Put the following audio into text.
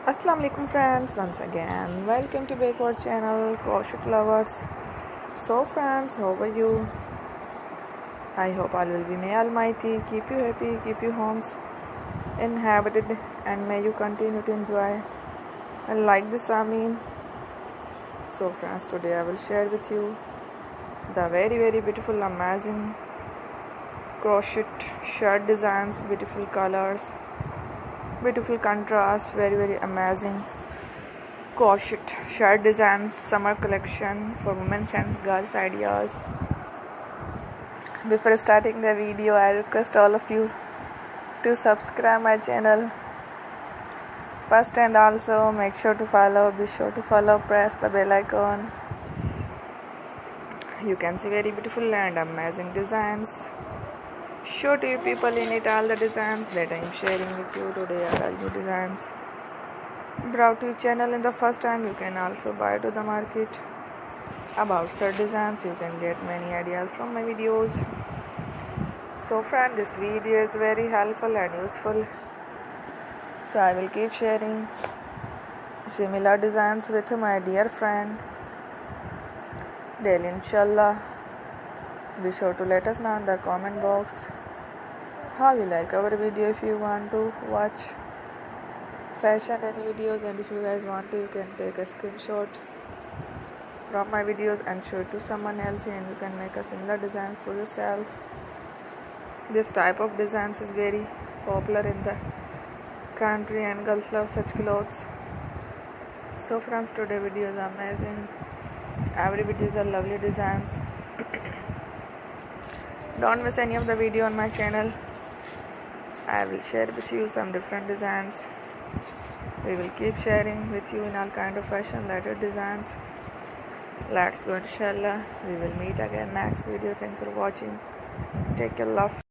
Assalamu alaikum friends, once again welcome to back our channel Crochet Lovers. So friends, how are you? I hope all will be may Almighty keep you happy, keep your homes inhabited, and may you continue to enjoy and like this So friends, today I will share with you the very beautiful amazing crochet shirt designs, beautiful colors, beautiful contrast, very amazing crochet shirt designs, summer collection for women and girls ideas. Before starting the video, I request all of you to subscribe my channel first, and also make sure to follow, be sure to follow, press the bell icon. You can see very beautiful and amazing designs. Show to you people in it all the designs that I am sharing with you today are all new designs brought to your channel in the first time. You can also buy to the market about shirt designs. You can get many ideas from my videos. So friend, this video is very helpful and useful, so I will keep sharing similar designs with my dear friend daily, inshallah. Be sure to let us know in the comment box how you like our video. If you want to watch fashion and videos, and if you guys want to, you can take a screenshot from my videos and show it to someone else, and you can make a similar designs for yourself. This type of designs is very popular in the country and girls love such clothes. So friends, today video is amazing. Every video is a lovely designs. Don't miss any of the video on my channel. I will share with you some different designs. We will keep sharing with you in all kind of fashion related designs. Let's go, inshallah. We will meet again next video. Thanks for watching. Take care, love.